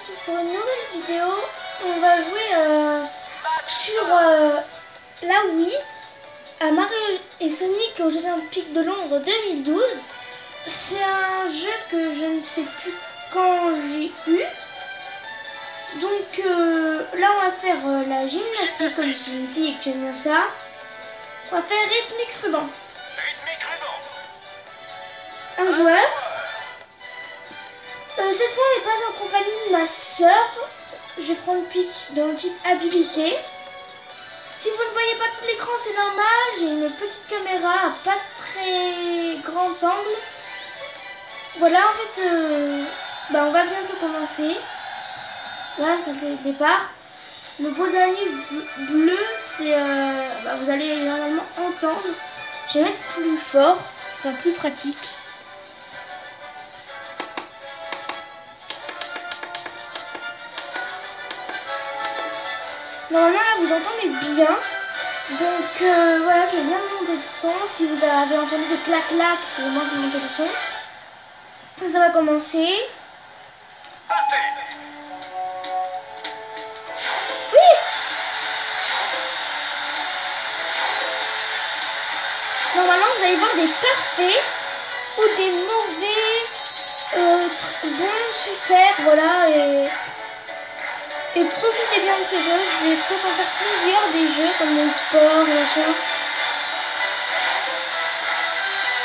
retrouve pour une nouvelle vidéo. On va jouer sur la Wii à Mario et Sonic aux Jeux Olympiques de Londres 2012. C'est un jeu que je ne sais plus quand j'ai eu. Donc là on va faire la gymnastique, comme je suis une fille et que j'aime bien ça. On va faire rythmique ruban. Un joueur. Cette fois on n'est pas en compagnie de ma soeur. Je vais prendre Peach dans le type habilité. Si vous ne voyez pas tout l'écran, c'est normal. J'ai une petite caméra à pas très grand angle. Voilà, en fait, on va bientôt commencer. Voilà, ça c'est le départ. Le beau dernier bleu, c'est... vous allez normalement entendre. Je vais mettre plus fort, ce sera plus pratique. Normalement là vous entendez bien. Donc voilà, je viens de monter le son. Si vous avez entendu des clac-clac, c'est moi qui monte le son. Ça va commencer. Oui. Normalement vous allez voir des parfaits ou des mauvais, bons, super, voilà. Et profitez bien de ce jeu. Je vais peut-être en faire plusieurs des jeux comme le sport, machin.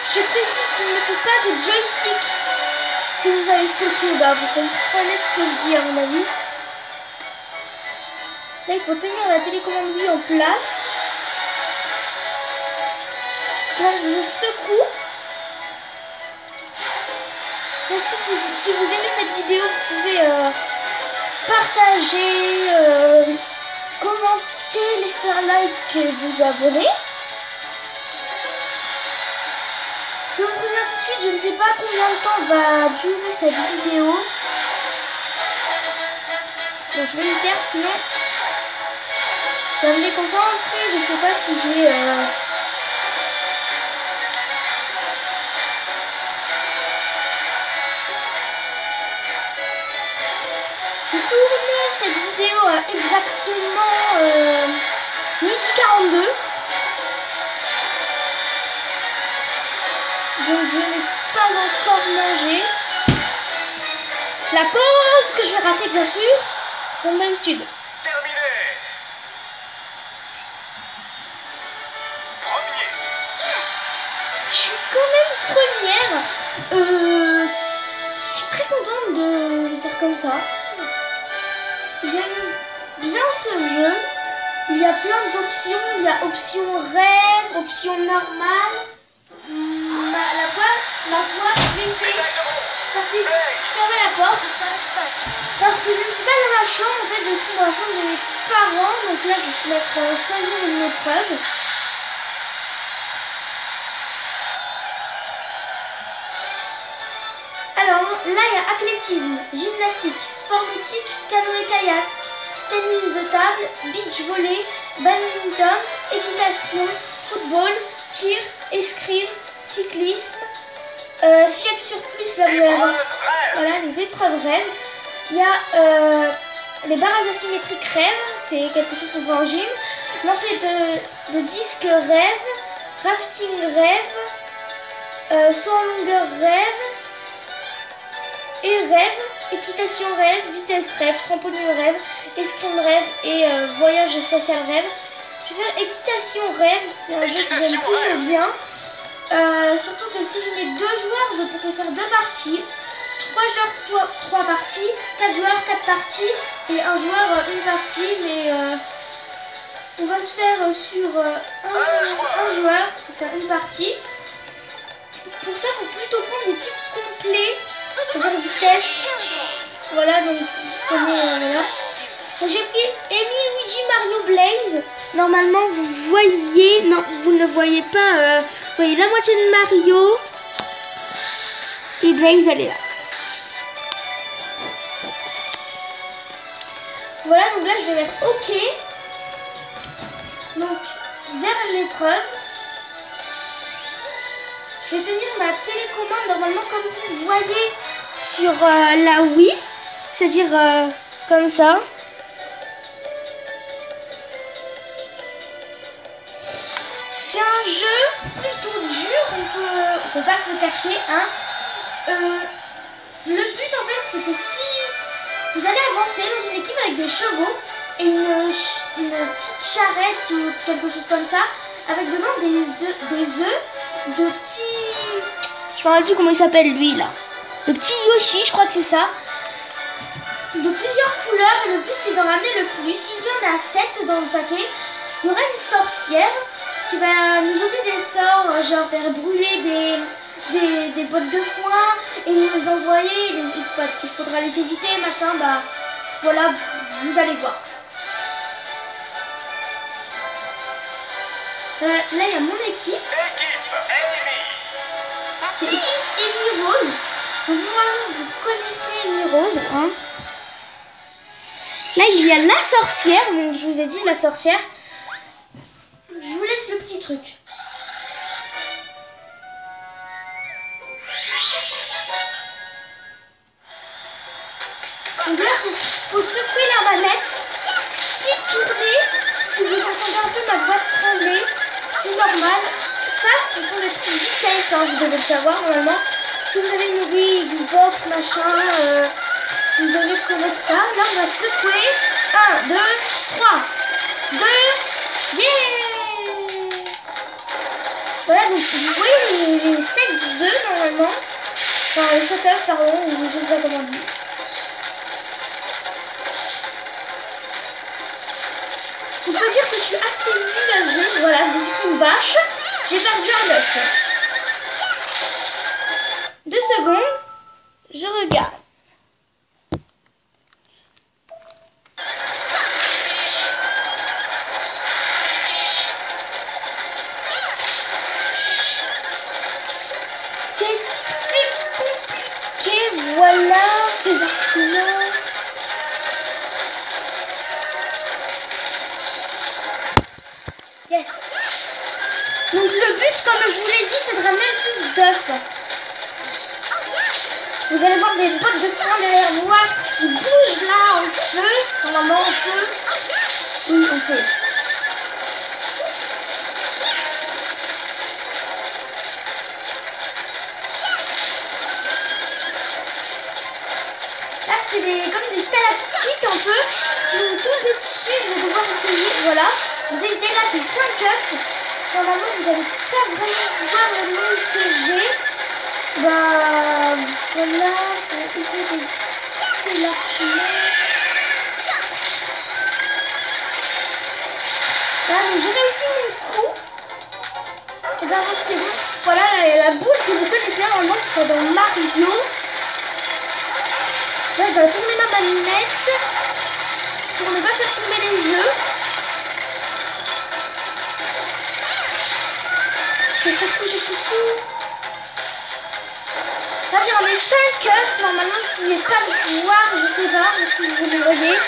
Je précise qu'il ne faut pas de joystick. Si vous savez ce que c'est, vous comprenez ce que je dis à mon avis. Là, il faut tenir la télécommande Wii en place. Là, je secoue. Là, si vous aimez cette vidéo, vous pouvez partager, commenter, laisser un like et vous abonner. Je vous préviens tout de suite, je ne sais pas combien de temps va durer cette vidéo. Bon, je vais le taire, sinon ça va me déconcentrer. Je ne sais pas si je vais... J'ai tourné cette vidéo à exactement midi 42. Donc je n'ai pas encore mangé. La pause que je vais rater bien sûr, comme d'habitude. Terminé. Je suis quand même première. Je suis très contente de le faire comme ça. J'aime bien ce jeu. Il y a plein d'options. Il y a option rêve, option normale. Ma voix baissée. Je suis partie fermer la porte. Parce que je ne suis pas dans ma chambre. En fait, je suis dans la chambre de mes parents. Donc là, je vais choisir une épreuve. Alors là, il y a athlétisme, gymnastique, sport nautique, canoë-kayak, tennis de table, beach volley, badminton, équitation, football, tir, escrime, cyclisme. Si j'appuie sur plus, là vous allez voir, voilà, les épreuves rêves. Il y a les barres asymétriques rêves, c'est quelque chose qu'on voit en gym. Lancer de disque rêve, rafting rêve, saut en longueur rêve. Et rêve, équitation rêve, vitesse rêve, trampoline rêve, escrime rêve et voyage spatial rêve. Je vais faire équitation rêve, c'est un jeu que j'aime plutôt bien. Surtout que si je mets 2 joueurs, je pourrais faire 2 parties. 3 joueurs, 3 parties. 4 joueurs, 4 parties. Et 1 joueur, 1 partie. Mais on va se faire sur un joueur pour faire une partie. Pour ça, il faut plutôt prendre des types complets. Genre vitesse. Voilà, donc vous prenez voilà. Donc j'ai pris Amy, Luigi, Mario, Blaze. Normalement vous voyez, non vous ne le voyez pas, vous voyez la moitié de Mario. Et Blaze elle est là. Voilà, donc là je vais mettre OK. Donc vers l'épreuve. Je vais tenir ma télécommande normalement comme vous voyez sur la Wii. c'est-à-dire comme ça. C'est un jeu plutôt dur, on peut pas se le cacher, hein. Le but en fait, c'est que si vous allez avancer dans une équipe avec des chevaux et une petite charrette ou quelque chose comme ça, avec dedans des œufs de petits... Je me rappelle plus comment il s'appelle lui là. Le petit Yoshi, je crois que c'est ça. De plusieurs couleurs, et le but c'est d'en ramener le plus. Il y en a 7 dans le paquet. Il y aura une sorcière qui va nous jeter des sorts, genre faire brûler des bottes de foin et nous les envoyer. Il faudra les éviter, machin. Bah voilà, vous allez voir. Là, il y a mon équipe. C'est l'équipe Amy Rose. Donc, normalement, vous connaissez Amy Rose. Hein. Là, il y a la sorcière. Donc, je vous ai dit, la sorcière. Je vous laisse le petit truc. Donc là, faut secouer la manette, puis tourner. Si vous entendez un peu ma voix trembler, c'est normal. Ça, ce sont des trucs de vitesse, hein, vous devez le savoir normalement. Si vous avez une Wii, Xbox, machin, vous devez connaître ça. Là, on va secouer. 1, 2, 3, 2, yeah! Voilà, donc vous voyez les 7 œufs normalement. Enfin, les 7 œufs, pardon, ou je sais pas comment dire. On peut dire que je suis assez nulle à ce jeu. Voilà, je me suis pris une vache. J'ai perdu un œuf. 2 secondes. Je regarde. C'est très compliqué. Voilà, c'est vachement... Yes. Donc le but, comme je vous l'ai dit, c'est de ramener le plus d'œufs. Vous allez voir des bottes de foin derrière moi qui bougent là en feu. Normalement en feu. Oui, en feu. Là, c'est comme des stalactites un peu. Si vous me tombez dessus, je vais devoir essayer. Voilà. Vous évitez, là j'ai 5 œufs. Normalement vous n'allez pas vraiment voir le nombre que j'ai. Bah voilà, faut essayer d'éviter l'archement. Là donc j'ai réussi mon coup. Et ben c'est bon. Voilà la boule que vous connaissez normalement qui soit dans Mario. Là je dois tourner ma manette pour ne pas faire tomber les œufs. Je secoue. Là j'en ai 5 œufs, normalement vous ne pouvez pas le voir, je sais pas si vous le voyez.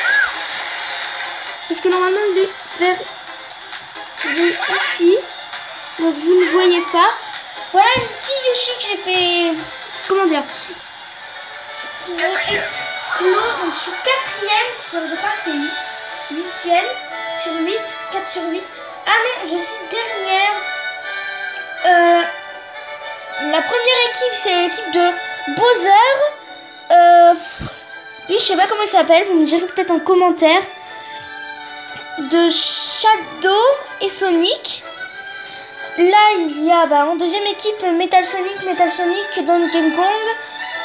Parce que normalement le vert est ici, donc vous ne voyez pas. Voilà une petite Yoshi que j'ai fait, comment dire, qui est clos, donc je suis 4ème sur, je crois que c'est 8ème sur 8, 4 sur 8. Ah non, je suis dernière. La première équipe, c'est l'équipe de Bowser. Oui, je sais pas comment il s'appelle, vous me direz peut-être en commentaire. De Shadow et Sonic. Là, il y a en deuxième équipe Metal Sonic, Donkey Kong,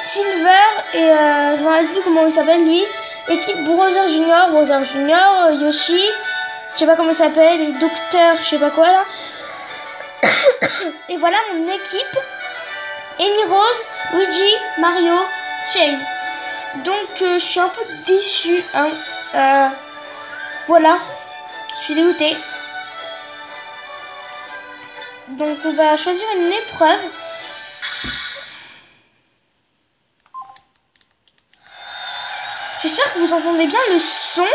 Silver et je ne me rappelle plus comment il s'appelle lui. Équipe Bowser Junior, Yoshi, je sais pas comment il s'appelle, et Docteur, je sais pas quoi là. Et voilà mon équipe. Amy Rose, Luigi, Mario, Chase. Donc je suis un peu déçue. Hein. Voilà. Je suis dégoûtée. Donc on va choisir une épreuve. J'espère que vous entendez bien le son.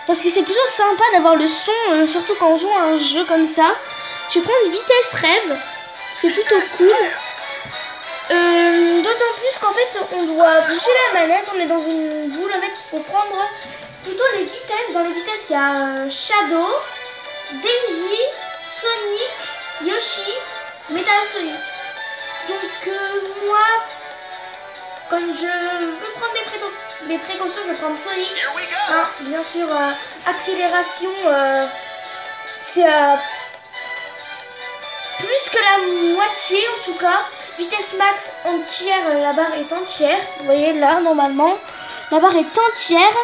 Parce que c'est plutôt sympa d'avoir le son, surtout quand on joue à un jeu comme ça. Je vais prendre vitesse rêve. C'est plutôt cool. d'autant plus qu'en fait on doit bouger la manette, on est dans une boule, en fait il faut prendre plutôt les vitesses. Dans les vitesses il y a Shadow, Daisy, Sonic, Yoshi, Metal Sonic. Donc moi, comme je veux prendre des précautions, je vais prendre Sonic. Hein, bien sûr, accélération, c'est plus que la moitié en tout cas. Vitesse max entière, la barre est entière. Vous voyez là, normalement, la barre est entière.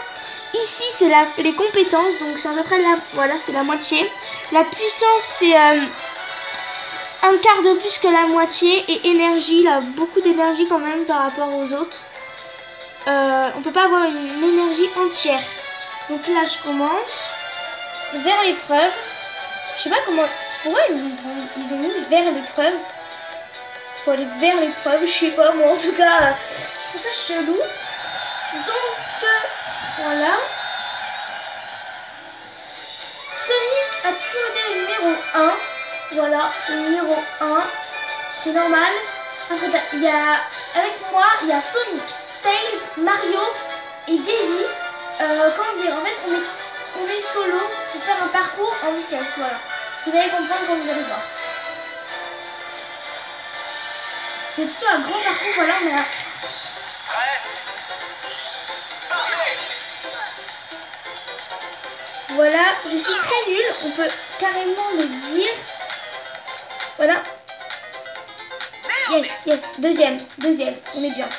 Ici, c'est les compétences, donc c'est à peu près là, voilà, c'est la moitié. La puissance, c'est un quart de plus que la moitié. Et énergie, là, beaucoup d'énergie quand même par rapport aux autres. On peut pas avoir une énergie entière. Donc là, je commence vers l'épreuve. Je sais pas comment, pourquoi ils ont mis vers l'épreuve. Faut aller vers l'épreuve, je sais pas, moi en tout cas, je trouve ça chelou. Donc, voilà. Sonic a toujours été le numéro 1. Voilà, le numéro 1. C'est normal. Après, avec moi, il y a Sonic, Tails, Mario et Daisy. Comment dire, en fait, on est solo pour faire un parcours en vitesse. Voilà. Vous allez comprendre quand vous allez voir. C'est plutôt un grand parcours, voilà, on est là. Voilà, je suis très nulle, on peut carrément le dire. Voilà. Yes, yes, deuxième, on est bien.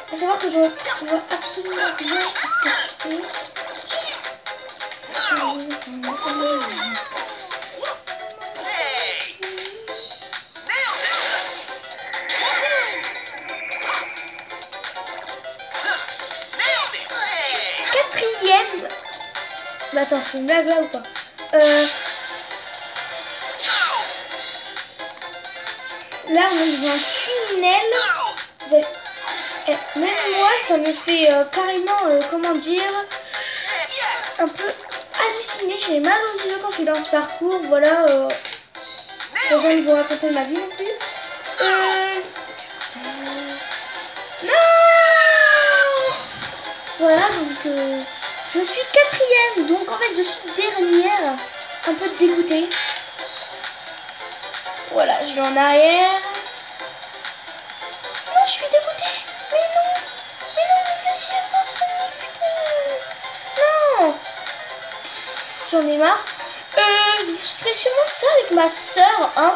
Il faut savoir que je vois absolument rien à ce que je fais. Bah attends, c'est une blague là ou quoi? Là on est dans un tunnel. Même moi ça me fait carrément, comment dire, un peu halluciner. J'ai mal aux yeux quand je suis dans ce parcours. Voilà, je viens de vous raconter ma vie non plus. Non. Voilà, donc je suis quatrième, donc en fait je suis dernière, un peu dégoûtée. Voilà, je vais en arrière. Non, je suis dégoûtée. Mais non, mais si avant Sonic, putain. Non. J'en ai marre. Je ferai sûrement ça avec ma soeur, hein.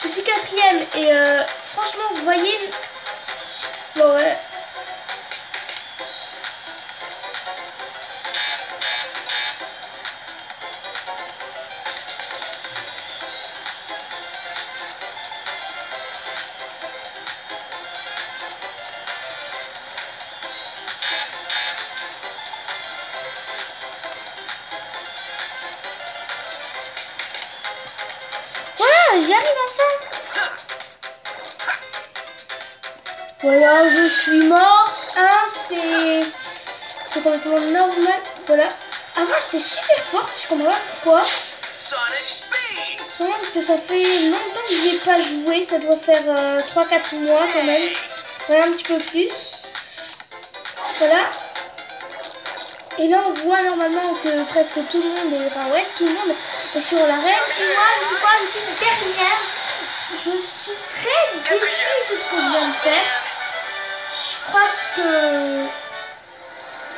Je suis quatrième et franchement, vous voyez, bon ouais. Voilà, j'y arrive enfin. Voilà, je suis mort. C'est complètement normal. Voilà. Avant, j'étais super forte. Je comprends pas pourquoi. Sûrement parce que ça fait longtemps que j'y ai pas joué. Ça doit faire 3-4 mois quand même. Voilà, un petit peu plus. Voilà. Et là, on voit normalement que presque tout le monde est... Enfin, ouais, tout le monde est sur l'arène. Et moi, je sais pas, je suis dernière. Je suis très déçue de ce que je viens de faire. Je crois que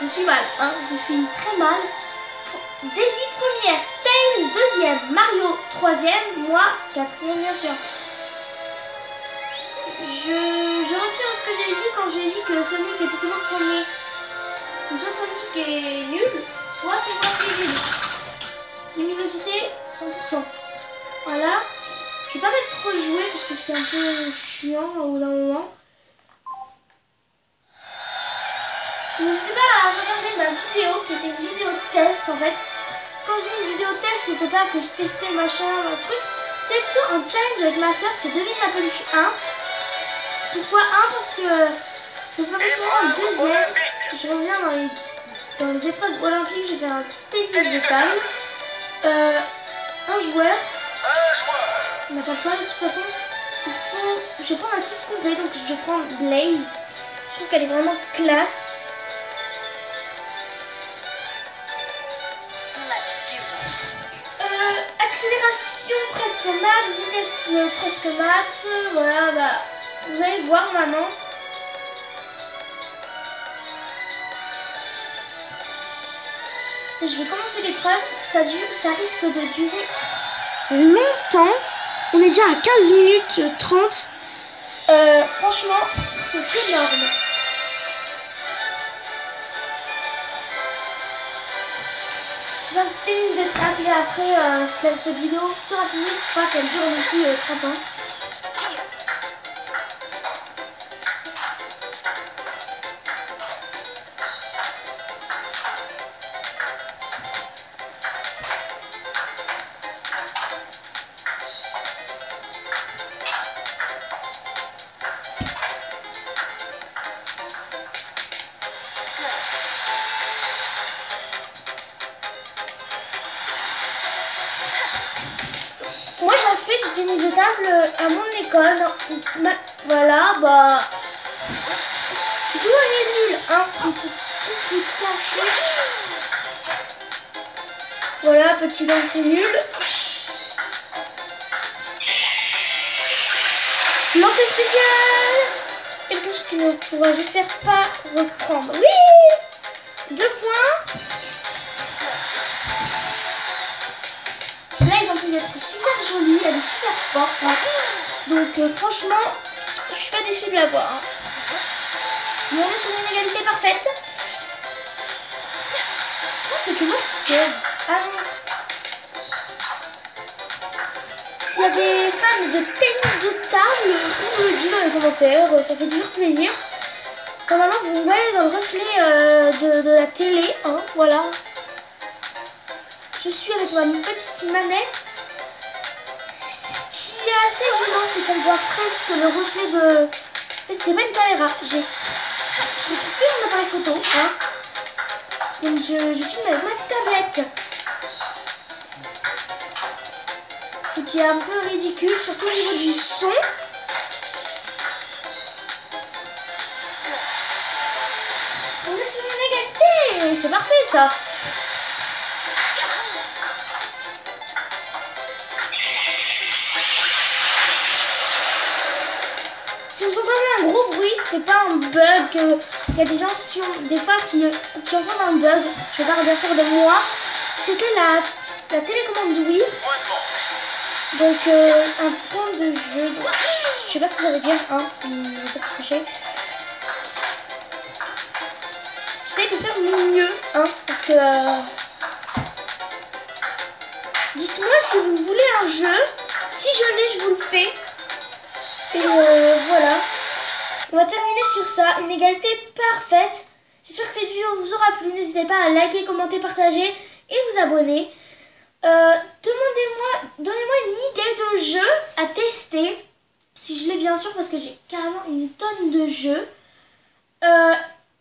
je suis mal, hein. Je suis très mal. Daisy première, Tails deuxième, Mario troisième, moi quatrième bien sûr. Je retire ce que j'ai dit quand j'ai dit que Sonic était toujours premier. Soit Sonic est nul, soit c'est moi qui est nul. Luminosité 100%. Voilà. Je vais pas mettre trop jouer parce que c'est un peu chiant au bout d'un moment. N'hésitez pas à regarder ma vidéo qui était une vidéo test en fait. Quand je dis une vidéo test, c'était pas que je testais machin, un truc. C'est plutôt un challenge avec ma soeur, c'est devine la peluche 1. Pourquoi 1? Parce que je ferai souvent le deuxième. Je reviens dans les dans les épreuves olympiques, je vais faire un tennis de table. Un joueur. On n'a pas le choix de toute façon. Je vais prendre un type complet, donc je vais prendre Blaze. Je trouve qu'elle est vraiment classe. Accélération presque max, vitesse presque max. Voilà, bah, vous allez voir maintenant. Je vais commencer l'épreuve. Ça risque de durer longtemps. On est déjà à 15 minutes 30. Franchement, c'est énorme. J'ai un petit tennis de table et après cette vidéo sera finie. Pas qu'elle dure non plus 30 ans. Moi j'en fais du tennis de table à mon école. Voilà, bah. J'ai toujours été nulle, hein. On peut tout se cacher. Voilà, petit lancer nul. Lancer spécial. Quelque chose qui ne pourra, j'espère, pas reprendre. Oui. 2 points. Là, ils ont pu être super jolie, elle est super forte. Hein. Donc, franchement, je suis pas déçue de la voir. Hein. Mais on est sur une égalité parfaite. Oh, c'est que moi qui sais. Ah non. S'il y a des fans de tennis de table, vous me le dites dans les commentaires, ça fait toujours plaisir. Normalement, vous voyez dans le reflet de la télé. Hein, voilà. Je suis avec ma petite manette. Ce qui est assez gênant, c'est qu'on voit presque le reflet de... C'est pas une caméra. Je retrouve plus mon appareil photo. Hein. Donc je filme avec ma tablette. Ce qui est un peu ridicule, surtout au niveau du son. On est sur une égalité. C'est parfait ça. Si vous entendez un gros bruit, c'est pas un bug. Il y a des gens des fois qui entendent un bug. Je parle bien sûr de moi. C'était la télécommande Wii. Donc un point de jeu. Je sais pas ce que ça veut dire. Hein. On va pas se cacher. J'essaie de faire mieux. Hein, parce que... Dites-moi si vous voulez un jeu. Si je l'ai, je vous le fais. Et voilà, on va terminer sur ça, une égalité parfaite. J'espère que cette vidéo vous aura plu. N'hésitez pas à liker, commenter, partager et vous abonner. Donnez-moi une idée de jeu à tester. Si je l'ai bien sûr, parce que j'ai carrément une tonne de jeux.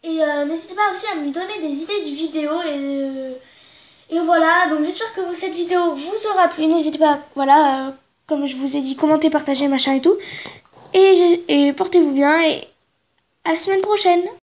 N'hésitez pas aussi à me donner des idées de vidéos. Et voilà, donc j'espère que cette vidéo vous aura plu. N'hésitez pas, voilà, comme je vous ai dit, commenter, partager, machin et tout. Et portez-vous bien et à la semaine prochaine.